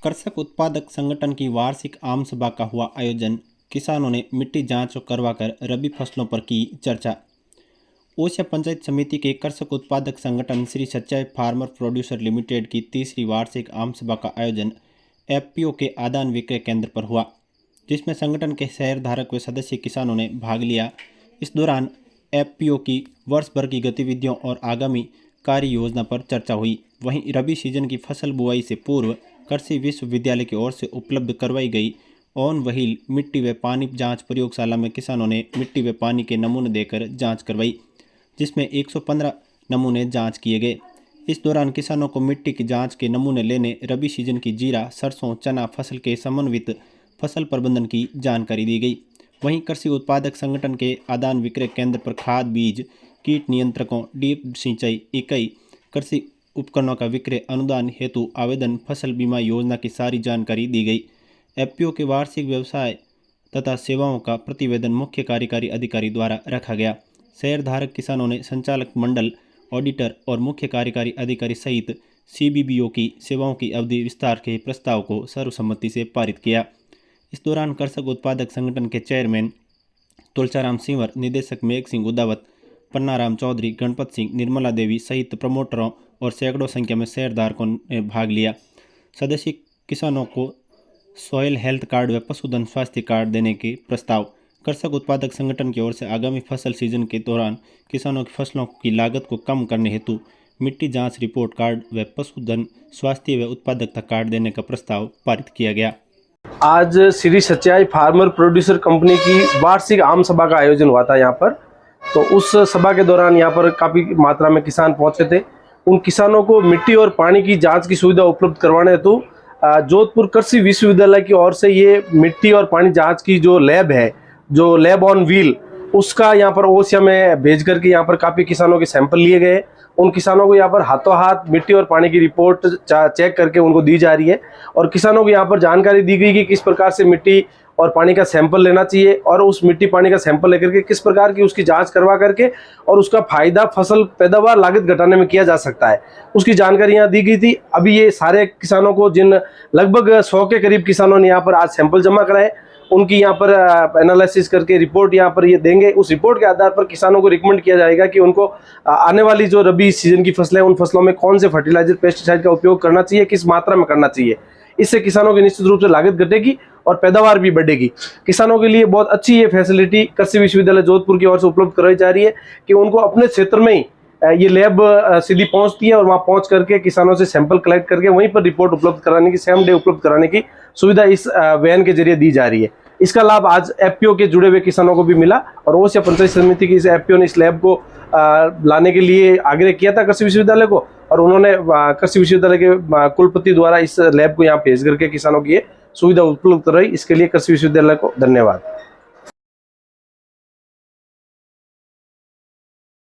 कृषक उत्पादक संगठन की वार्षिक आम सभा का हुआ आयोजन। किसानों ने मिट्टी जांच करवाकर रबी फसलों पर की चर्चा। ओसिया पंचायत समिति के कृषक उत्पादक संगठन श्री सच्चाई फार्मर प्रोड्यूसर लिमिटेड की तीसरी वार्षिक आम सभा का आयोजन एफपीओ के आदान विक्रय केंद्र पर हुआ, जिसमें संगठन के शेयरधारक व सदस्य किसानों ने भाग लिया। इस दौरान एफपीओ की वर्ष भर की गतिविधियों और आगामी कार्य योजना पर चर्चा हुई। वहीं रबी सीजन की फसल बुआई से पूर्व कृषि विश्वविद्यालय की ओर से उपलब्ध करवाई गई ऑन व्हील मिट्टी व पानी जांच प्रयोगशाला में किसानों ने मिट्टी व पानी के नमूने देकर जांच करवाई, जिसमें 115 नमूने जांच किए गए। इस दौरान किसानों को मिट्टी की जांच के नमूने लेने, रबी सीजन की जीरा, सरसों, चना फसल के समन्वित फसल प्रबंधन की जानकारी दी गई। वहीं कृषि उत्पादक संगठन के आदान विक्रय केंद्र पर खाद, बीज, कीट नियंत्रकों, ड्रिप सिंचाई इकाई, कृषि उपकरणों का विक्रय, अनुदान हेतु आवेदन, फसल बीमा योजना की सारी जानकारी दी गई। एफपीओ के वार्षिक व्यवसाय तथा सेवाओं का प्रतिवेदन मुख्य कार्यकारी अधिकारी द्वारा रखा गया। शेयरधारक किसानों ने संचालक मंडल, ऑडिटर और मुख्य कार्यकारी अधिकारी सहित सीबीबीओ की सेवाओं की अवधि विस्तार के प्रस्ताव को सर्वसम्मति से पारित किया। इस दौरान कृषक उत्पादक संगठन के चेयरमैन तुलसाराम सिंवर, निदेशक मेघ सिंह उदावत, पन्नाराम चौधरी, गणपत सिंह, निर्मला देवी सहित प्रमोटरों और सैकड़ों संख्या में शेयरधारकों ने भाग लिया। सदस्य किसानों को सॉइल हेल्थ कार्ड व पशुधन स्वास्थ्य कार्ड देने के प्रस्ताव। कृषक उत्पादक संगठन की ओर से आगामी फसल सीजन के दौरान किसानों की फसलों की लागत को कम करने हेतु मिट्टी जांच रिपोर्ट कार्ड व पशुधन स्वास्थ्य व उत्पादकता कार्ड देने का प्रस्ताव पारित किया गया। आज श्री सच्चाई फार्मर प्रोड्यूसर कंपनी की वार्षिक आम सभा का आयोजन हुआ था यहाँ पर। तो उस सभा के दौरान यहाँ पर काफ़ी मात्रा में किसान पहुँचे थे। उन किसानों को मिट्टी और पानी की जांच की सुविधा उपलब्ध करवाने हेतु जोधपुर कृषि विश्वविद्यालय की ओर से ये मिट्टी और पानी जांच की जो लैब है, जो लैब ऑन व्हील, उसका यहाँ पर ओसिया में भेज करके यहाँ पर काफ़ी किसानों के सैंपल लिए गए। उन किसानों को यहाँ पर हाथों हाथ मिट्टी और पानी की रिपोर्ट चेक करके उनको दी जा रही है और किसानों को यहाँ पर जानकारी दी गई कि किस प्रकार से मिट्टी और पानी का सैंपल लेना चाहिए और उस मिट्टी पानी का सैंपल लेकर के किस प्रकार की उसकी जांच करवा करके और उसका फायदा फसल पैदावार लागत घटाने में किया जा सकता है, उसकी जानकारी यहाँ दी गई थी। अभी ये सारे किसानों को, जिन लगभग 100 के करीब किसानों ने यहाँ पर आज सैंपल जमा कराए, उनकी यहाँ पर एनालिसिस करके रिपोर्ट यहाँ पर ये देंगे। उस रिपोर्ट के आधार पर किसानों को रिकमेंड किया जाएगा कि उनको आने वाली जो रबी सीजन की फसलें, उन फसलों में कौन से फर्टिलाइजर, पेस्टिसाइड का उपयोग करना चाहिए, किस मात्रा में करना चाहिए। इससे किसानों की निश्चित रूप से लागत घटेगी और पैदावार भी बढ़ेगी। किसानों के लिए बहुत अच्छी ये फैसिलिटी कृषि विश्वविद्यालय जोधपुर की ओर से उपलब्ध कराई जा रही है कि उनको अपने क्षेत्र में ही ये लैब सीधी पहुंचती है और वहां पहुंच करके किसानों से सैंपल कलेक्ट करके वहीं पर रिपोर्ट उपलब्ध कराने की, सेम डे उपलब्ध कराने की सुविधा इस वैन के जरिए दी जा रही है। इसका लाभ आज एफपीओ के जुड़े हुए किसानों को भी मिला और ओसिया पंचायत समिति की इस एफपीओ ने इस लैब को लाने के लिए आग्रह किया था कृषि विश्वविद्यालय को और उन्होंने कृषि विश्वविद्यालय के कुलपति द्वारा इस लैब को यहाँ भेज करके किसानों की ये सुविधा उपलब्ध कराई। इसके लिए कृषि विश्वविद्यालय को धन्यवाद।